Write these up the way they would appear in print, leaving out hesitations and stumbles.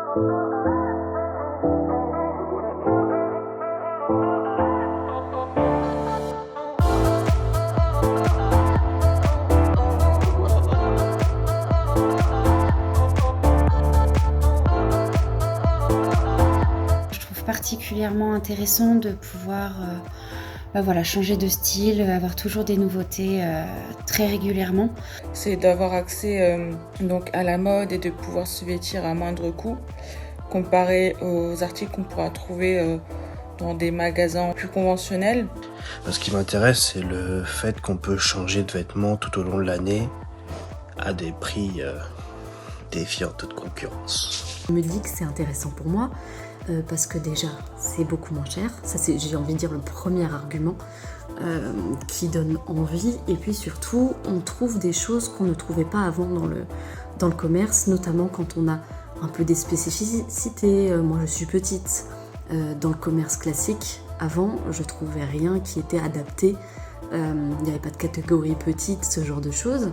Je trouve particulièrement intéressant de pouvoir changer de style, avoir toujours des nouveautés très régulièrement. C'est d'avoir accès donc à la mode et de pouvoir se vêtir à moindre coût, comparé aux articles qu'on pourra trouver dans des magasins plus conventionnels. Ce qui m'intéresse, c'est le fait qu'on peut changer de vêtements tout au long de l'année à des prix défiant toute concurrence. Je me dis que c'est intéressant pour moi parce que déjà c'est beaucoup moins cher, ça c'est, j'ai envie de dire, le premier argument qui donne envie, et puis surtout on trouve des choses qu'on ne trouvait pas avant dans le commerce, notamment quand on a un peu des spécificités. Moi je suis petite, dans le commerce classique avant je trouvais rien qui était adapté, il n'y avait pas de catégorie petite, ce genre de choses.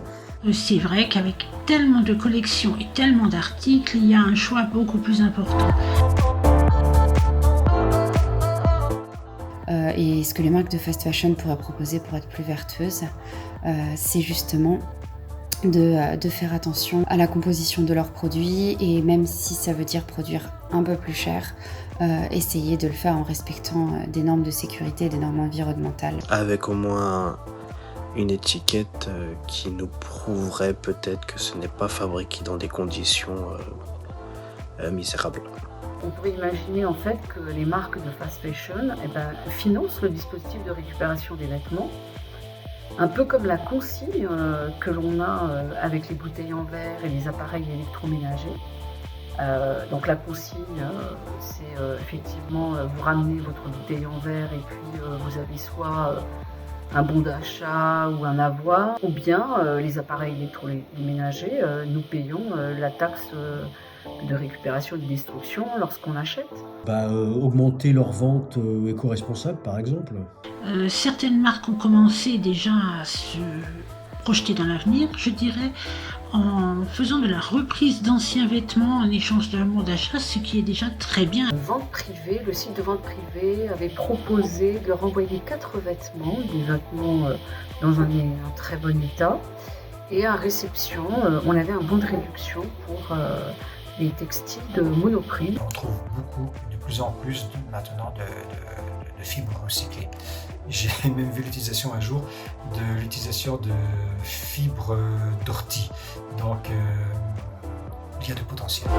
C'est vrai qu'avec tellement de collections et tellement d'articles, il y a un choix beaucoup plus important. Et ce que les marques de fast fashion pourraient proposer pour être plus vertueuses, c'est justement de faire attention à la composition de leurs produits, et même si ça veut dire produire un peu plus cher, essayer de le faire en respectant des normes de sécurité et des normes environnementales. Avec au moins une étiquette qui nous prouverait peut-être que ce n'est pas fabriqué dans des conditions misérables. On pourrait imaginer en fait que les marques de fast fashion financent le dispositif de récupération des vêtements, un peu comme la consigne que l'on a avec les bouteilles en verre et les appareils électroménagers. Donc la consigne, c'est effectivement vous ramenez votre bouteille en verre et puis vous avez soit un bon d'achat ou un avoir, ou bien les appareils électroménagers, nous payons la taxe de récupération et de destruction lorsqu'on achète. Augmenter leurs ventes éco-responsables par exemple. Certaines marques ont commencé déjà à se projeter dans l'avenir, je dirais, en faisant de la reprise d'anciens vêtements en échange d'un bon d'achat, ce qui est déjà très bien. Le site de vente privée avait proposé de leur envoyer 4 vêtements, des vêtements dans un très bon état, et à réception, on avait un bon de réduction pour les textiles de Monoprix. On trouve de plus en plus maintenant de fibres recyclées. J'ai même vu l'utilisation un jour de l'utilisation de fibres d'ortie. Donc il y a du potentiel.